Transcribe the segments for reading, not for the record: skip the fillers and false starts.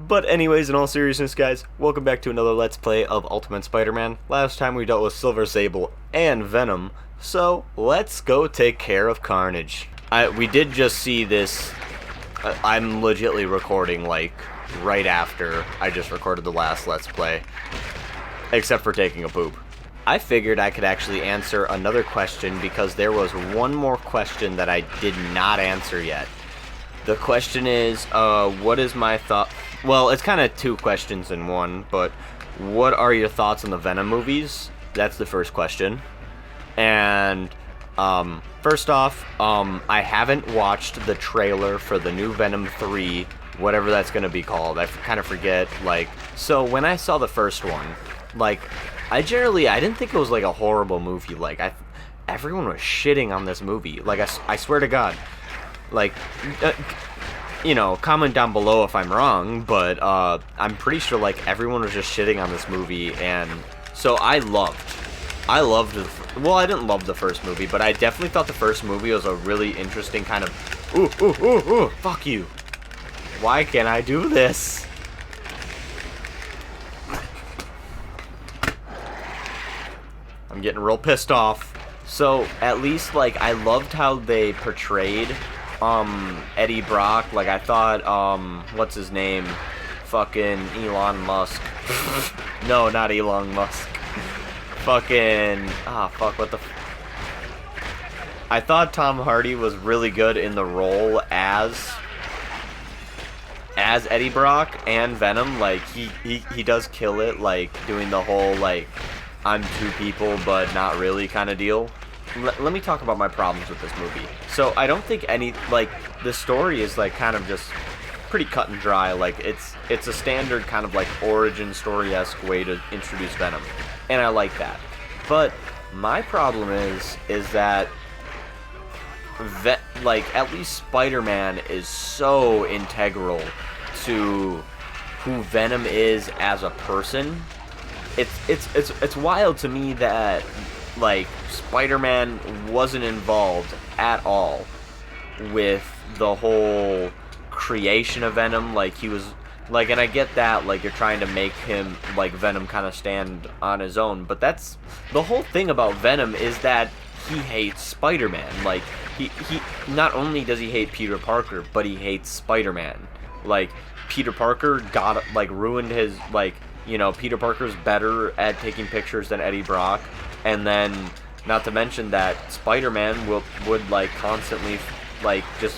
But anyways, in all seriousness, guys, welcome back to another Let's Play of Ultimate Spider-Man. Last time we dealt with Silver Sable and Venom, so let's go take care of Carnage. We did just see this. I'm legitly recording, like, right after I just recorded the last Let's Play. Except for taking a poop. I figured I could actually answer another question because there was one more question that I did not answer yet. The question is, what is my thought? Well, it's kind of two questions in one, but what are your thoughts on the Venom movies? That's the first question. And, first off, I haven't watched the trailer for the new Venom 3, whatever that's gonna be called. I kind of forget, like, so when I saw the first one, like, I didn't think it was, like, a horrible movie. Like, everyone was shitting on this movie. Like, I swear to God. Like, you know, comment down below if I'm wrong, but, I'm pretty sure, like, everyone was just shitting on this movie, and so I loved well, I didn't love the first movie, but I definitely thought the first movie was a really interesting kind of, fuck you. Why can't I do this? I'm getting real pissed off. So, at least, like, I loved how they portrayed, Eddie Brock. Like, I thought, what's his name? Fucking Elon Musk. No, not Elon Musk. Fucking, what the I thought Tom Hardy was really good in the role as Eddie Brock and Venom. Like, he does kill it, like, doing the whole, like, I'm two people, but not really kind of deal. Let me talk about my problems with this movie. So, I don't think the story is, like, kind of just pretty cut and dry. Like, it's a standard kind of, like, origin story-esque way to introduce Venom. And I like that. But my problem is that, at least Spider-Man is so integral to who Venom is as a person. It's wild to me that, like, Spider-Man wasn't involved at all with the whole creation of Venom. Like, he was, like, and I get that, like, you're trying to make him, like, Venom kind of stand on his own, but that's, the whole thing about Venom is that he hates Spider-Man. Like, he not only does he hate Peter Parker, but he hates Spider-Man. Like, Peter Parker ruined his, like, you know, Peter Parker's better at taking pictures than Eddie Brock, and then, not to mention that Spider-Man would like, constantly, like, just,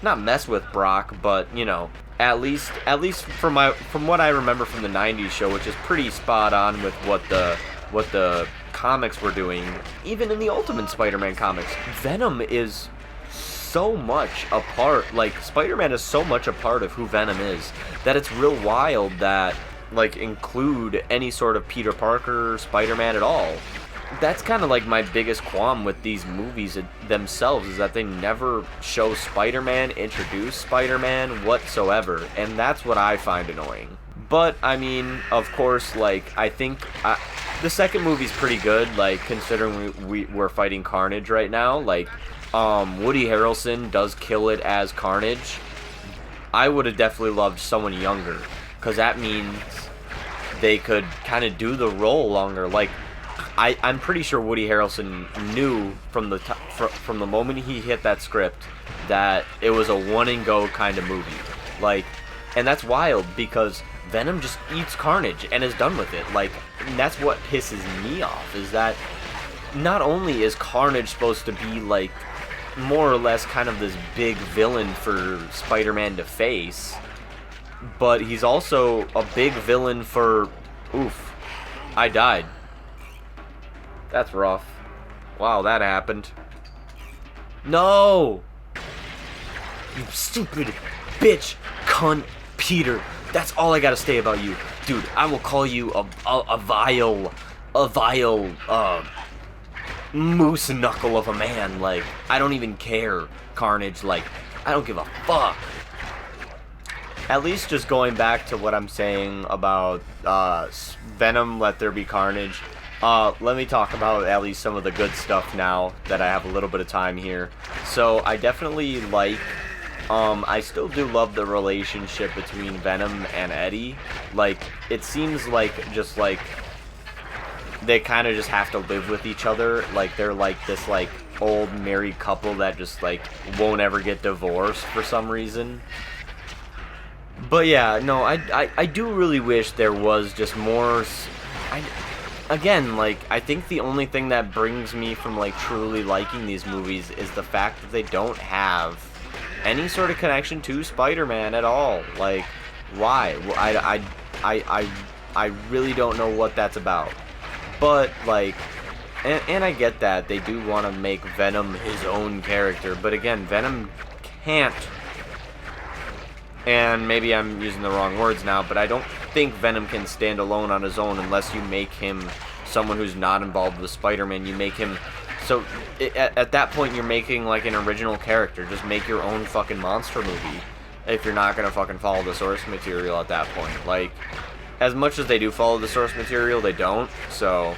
not mess with Brock, but, you know, at least from what I remember from the 90s show, which is pretty spot on with what the comics were doing, even in the Ultimate Spider-Man comics, Venom is so much a part, like, Spider-Man is so much a part of who Venom is, that it's real wild that, like, include any sort of Peter Parker, Spider-Man at all. That's kind of like my biggest qualm with these movies themselves, is that they never show Spider-Man, introduce Spider-Man whatsoever, and that's what I find annoying. But, I mean, of course, like, I think the second movie's pretty good, like, considering we're fighting Carnage right now. Like, Woody Harrelson does kill it as Carnage. I would have definitely loved someone younger, because that means they could kind of do the role longer. Like, I'm pretty sure Woody Harrelson knew from the moment he hit that script that it was a one-and-go kind of movie. Like, and that's wild, because Venom just eats Carnage and is done with it. Like, and that's what pisses me off, is that not only is Carnage supposed to be, like, more or less kind of this big villain for Spider-Man to face, but he's also a big villain for... Oof. I died. That's rough. Wow, that happened. No! You stupid bitch, cunt, Peter. That's all I gotta say about you. Dude, I will call you a vile, moose knuckle of a man. Like, I don't even care, Carnage. Like, I don't give a fuck. At least just going back to what I'm saying about Venom, Let There Be Carnage, let me talk about at least some of the good stuff now that I have a little bit of time here. So I definitely like I still do love the relationship between Venom and Eddie. Like, it seems like just like they kind of just have to live with each other. Like, they're like this like old married couple that just like won't ever get divorced for some reason. But yeah, no, I do really wish there was just more. Again, like, I think the only thing that brings me from like truly liking these movies is the fact that they don't have any sort of connection to Spider-Man at all. Like, why? Well, I really don't know what that's about. But, like, and I get that they do want to make Venom his own character, but again, Venom can't, and maybe I'm using the wrong words now, but I don't think Venom can stand alone on his own unless you make him someone who's not involved with Spider-Man. You make him, so at that point you're making like an original character. Just make your own fucking monster movie if you're not gonna fucking follow the source material at that point. Like, as much as they do follow the source material, they don't, so.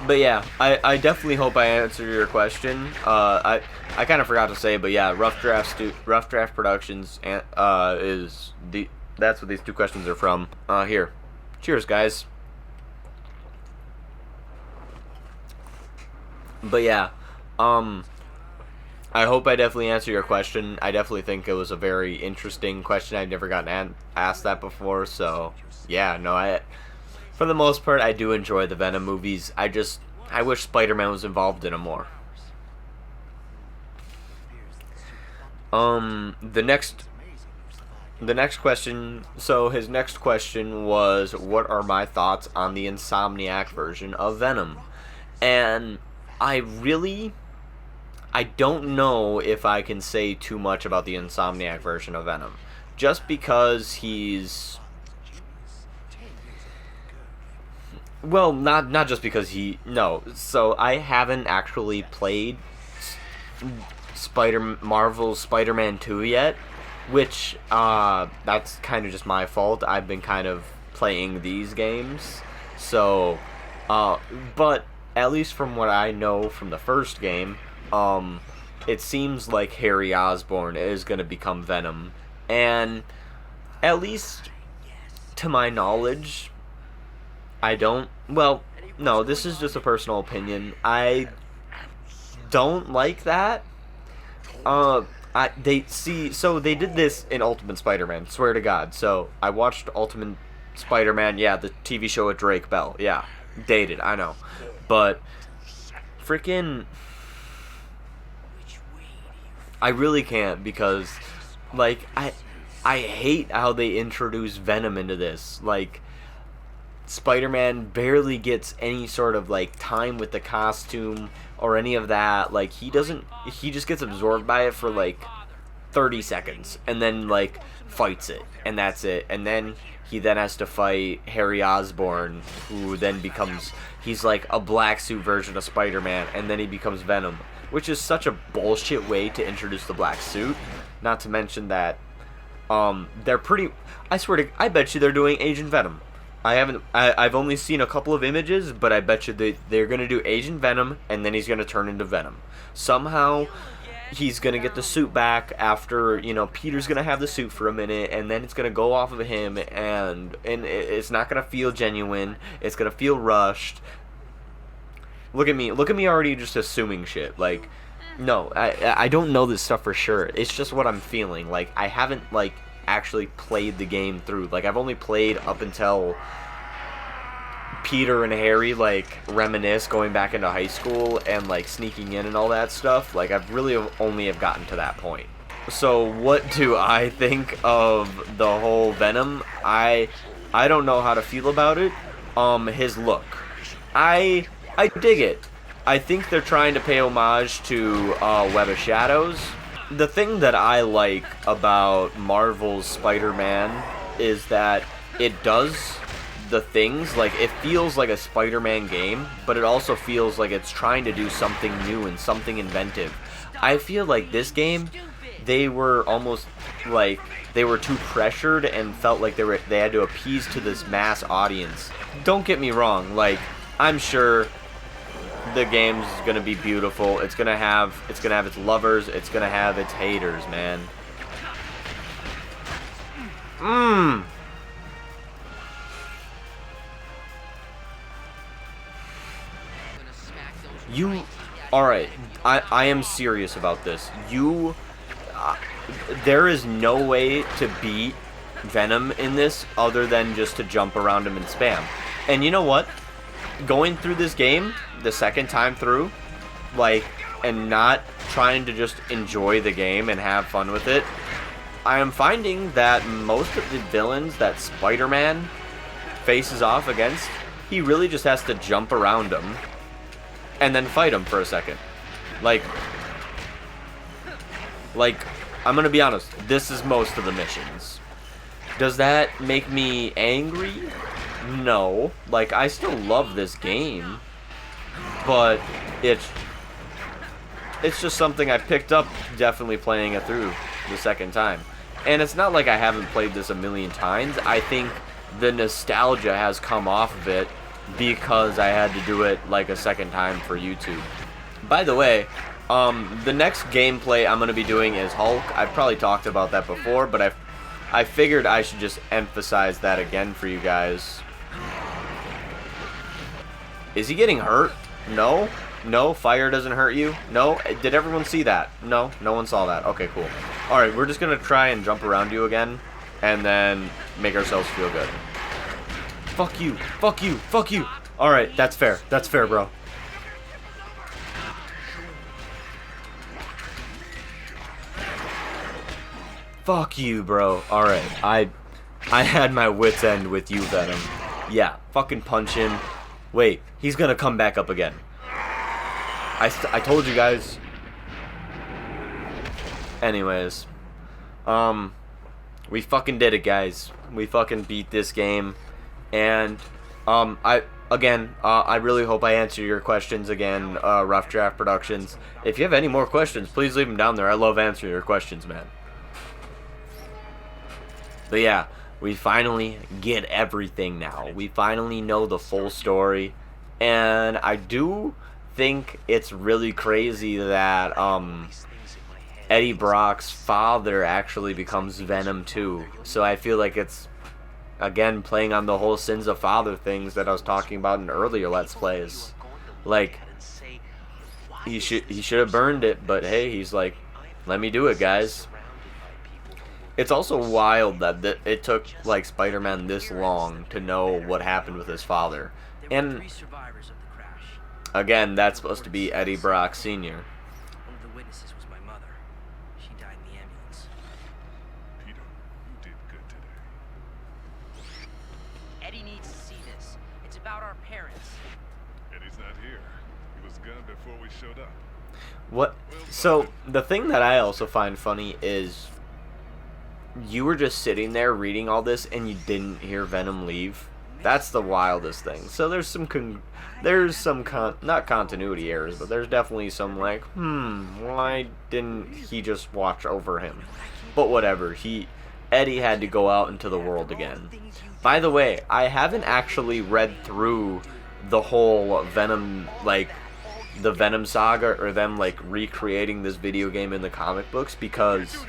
But yeah, I definitely hope I answered your question. I kind of forgot to say, but yeah, Rough Draft Productions that's what these two questions are from. Here, cheers, guys. But yeah, I hope I definitely answered your question. I definitely think it was a very interesting question. I've never gotten asked that before, so yeah, no, for the most part, I do enjoy the Venom movies. I wish Spider-Man was involved in them more. The next question, so his next question was, what are my thoughts on the Insomniac version of Venom? And I don't know if I can say too much about the Insomniac version of Venom. Just because well, not just because so I haven't actually played Marvel's Spider-Man 2 yet, which, that's kind of just my fault. I've been kind of playing these games, so, but at least from what I know from the first game, it seems like Harry Osborn is going to become Venom, and at least to my knowledge, no, this is just a personal opinion. I don't like that. They did this in Ultimate Spider-Man, swear to God. So, I watched Ultimate Spider-Man, yeah, the TV show with Drake Bell, yeah, dated, I know. But, freaking, I really can't, because, like, I hate how they introduce Venom into this. Like, Spider-Man barely gets any sort of like time with the costume or any of that. Like, he just gets absorbed by it for like 30 seconds and then like fights it, and that's it. And then he has to fight Harry Osborn, who then he's like a black suit version of Spider-Man, and then he becomes Venom, which is such a bullshit way to introduce the black suit. Not to mention that they're pretty, I bet you they're doing Agent Venom. I've only seen a couple of images, but I bet you they're going to do Agent Venom, and then he's going to turn into Venom. Somehow, he's going to get the suit back after, Peter's going to have the suit for a minute, and then it's going to go off of him, and it's not going to feel genuine. It's going to feel rushed. Look at me already just assuming shit. Like, no, I don't know this stuff for sure. It's just what I'm feeling. Like, I haven't, like, actually played the game through. Like, I've only played up until Peter and Harry like reminisce going back into high school and like sneaking in and all that stuff. Like, I've really only have gotten to that point. So what do I think of the whole Venom? I don't know how to feel about it. His look, I dig it. I think they're trying to pay homage to Web of Shadows. The thing that I like about Marvel's Spider-Man is that it does the things, like, it feels like a Spider-Man game, but it also feels like it's trying to do something new and something inventive. I feel like this game, they were almost like they were too pressured and felt like they had to appease to this mass audience. Don't get me wrong, like, I'm sure the game's gonna be beautiful. It's gonna have its lovers, it's gonna have its haters, man. Mmm. You, alright, I am serious about this. There is no way to beat Venom in this other than just to jump around him and spam. And you know what? Going through this game, the second time through, like, and not trying to just enjoy the game and have fun with it, I am finding that most of the villains that Spider-Man faces off against, he really just has to jump around them and then fight him for a second. Like, I'm gonna be honest, this is most of the missions. Does that make me angry? No. Like, I still love this game, but it's just something I picked up definitely playing it through the second time. And it's not like I haven't played this a million times. I think the nostalgia has come off of it because I had to do it like a second time for YouTube. By the way, the next gameplay I'm going to be doing is Hulk. I've probably talked about that before, but I figured I should just emphasize that again for you guys. Is he getting hurt? No? No? Fire doesn't hurt you? No? Did everyone see that? No? No one saw that. Okay, cool. Alright, we're just going to try and jump around you again, and then make ourselves feel good. Fuck you. Fuck you. Fuck you. Alright, that's fair. That's fair, bro. Fuck you, bro. Alright, I had my wits end with you, Venom. Yeah, fucking punch him. Wait, he's gonna come back up again. I told you guys. Anyways. We fucking did it, guys. We fucking beat this game. And, I really hope I answered your questions again, Rough Draft Productions. If you have any more questions, please leave them down there. I love answering your questions, man. But yeah, we finally get everything now. We finally know the full story. And I do think it's really crazy that, Eddie Brock's father actually becomes Venom too. So I feel like it's, again, playing on the whole sins of father things that I was talking about in earlier Let's Plays. Like, he should have burned it, but hey, he's like, let me do it, guys. It's also wild that it took, like, Spider-Man this long to know what happened with his father. And, again, that's supposed to be Eddie Brock Sr. One of the witnesses was my mother. She died in the ambulance. Peter, you did good today. Eddie needs to see this. It's about our parents. Eddie's not here. He was gone before we showed up. What? So, the thing that I also find funny is you were just sitting there reading all this and you didn't hear Venom leave. That's the wildest thing. So there's some not continuity errors, but there's definitely some like, why didn't he just watch over him? But whatever, Eddie had to go out into the world again. By the way, I haven't actually read through the whole Venom, like, the Venom saga, or them, like, recreating this video game in the comic books, because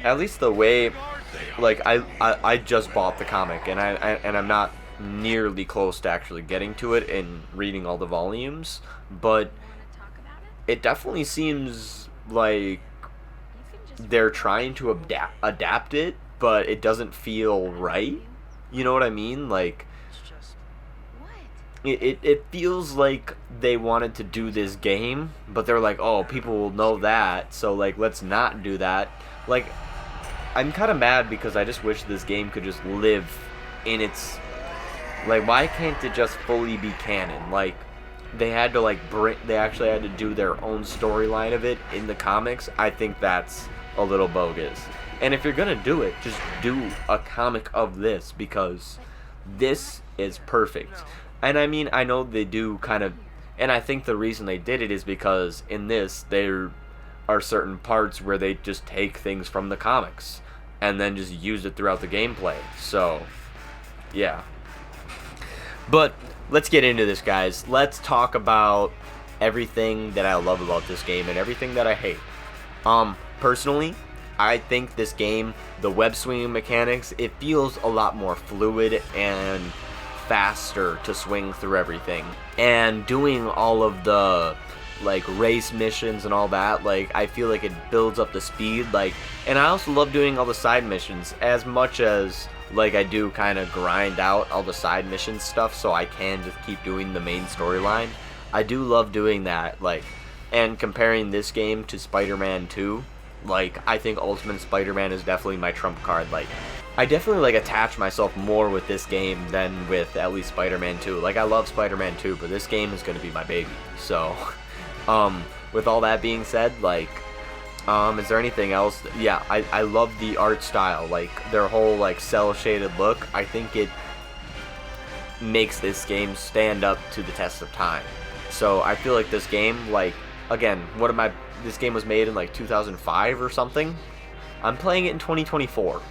at least the way, like, I just bought the comic, and I'm not nearly close to actually getting to it and reading all the volumes, but it definitely seems like they're trying to adapt it, but it doesn't feel right. You know what I mean? Like, it feels like they wanted to do this game, but they're like, oh, people will know that, so, like, let's not do that. Like, I'm kind of mad because I just wish this game could just live in its, like, why can't it just fully be canon? Like, they had to, like, they actually had to do their own storyline of it in the comics. I think that's a little bogus. And if you're gonna do it, just do a comic of this, because this is perfect. And I mean, I know they do kind of, and I think the reason they did it is because in this, there are certain parts where they just take things from the comics and then just use it throughout the gameplay. So, yeah. But let's get into this, guys. Let's talk about everything that I love about this game and everything that I hate. Personally, I think this game, the web swinging mechanics, it feels a lot more fluid and faster to swing through everything. And doing all of the like race missions and all that, like I feel like it builds up the speed, like, and I also love doing all the side missions as much as like I do kind of grind out all the side mission stuff so I can just keep doing the main storyline. I do love doing that, like, and comparing this game to Spider-Man 2, like, I think Ultimate Spider-Man is definitely my trump card. Like, I definitely, like, attach myself more with this game than with at least Spider-Man 2. Like, I love Spider-Man 2, but this game is going to be my baby. So, with all that being said, like, is there anything else? Yeah, I love the art style. Like, their whole, like, cel-shaded look. I think it makes this game stand up to the test of time. So, I feel like this game, like, again, this game was made in like 2005 or something. I'm playing it in 2024.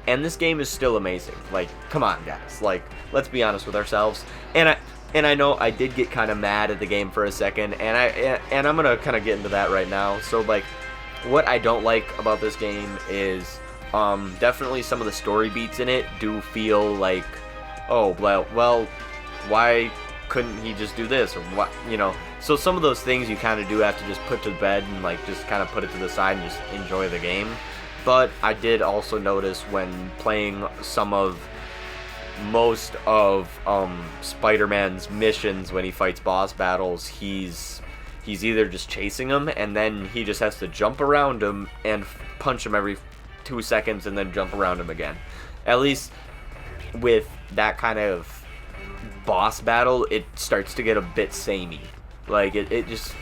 And this game is still amazing. Like, come on, guys. Like, let's be honest with ourselves. And I know I did get kind of mad at the game for a second, and I'm gonna kind of get into that right now. So, like, what I don't like about this game is definitely some of the story beats in it do feel like, oh, well, why couldn't he just do this, or what, you know? So some of those things you kind of do have to just put to bed and like just kind of put it to the side and just enjoy the game. But I did also notice when playing most of Spider-Man's missions, when he fights boss battles, he's either just chasing him and then he just has to jump around him and punch him every 2 seconds and then jump around him again. At least with that kind of boss battle, it starts to get a bit samey. Like, it just,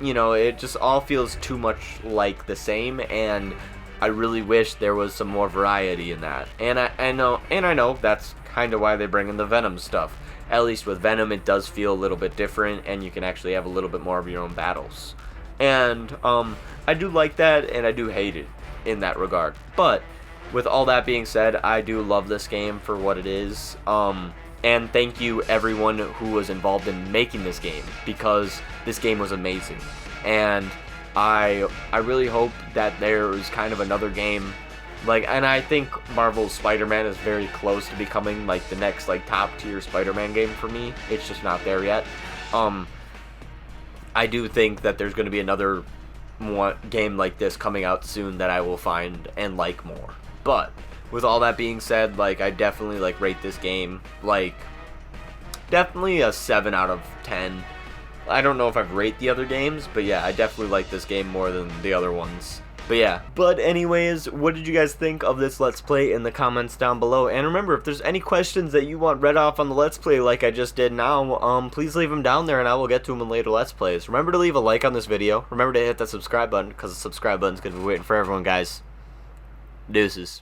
you know, it just all feels too much like the same, and I really wish there was some more variety in that. And I know that's kind of why they bring in the Venom stuff. At least with Venom, it does feel a little bit different, and you can actually have a little bit more of your own battles. And I do like that, and I do hate it in that regard. But with all that being said, I do love this game for what it is. And thank you everyone who was involved in making this game, because this game was amazing. And I really hope that there is kind of another game, like, and I think Marvel's Spider-Man is very close to becoming like the next like top tier Spider-Man game for me. It's just not there yet. I do think that there's going to be another game like this coming out soon that I will find and like more. But with all that being said, like, I definitely like rate this game like definitely a 7 out of 10. I don't know if I've rated the other games, but yeah, I definitely like this game more than the other ones. But yeah, but anyways, what did you guys think of this Let's Play in the comments down below? And remember, if there's any questions that you want read off on the Let's Play like I just did now, please leave them down there and I will get to them in later Let's Plays. Remember to leave a like on this video. Remember to hit that subscribe button, because the subscribe button's going to be waiting for everyone, guys. Deuces.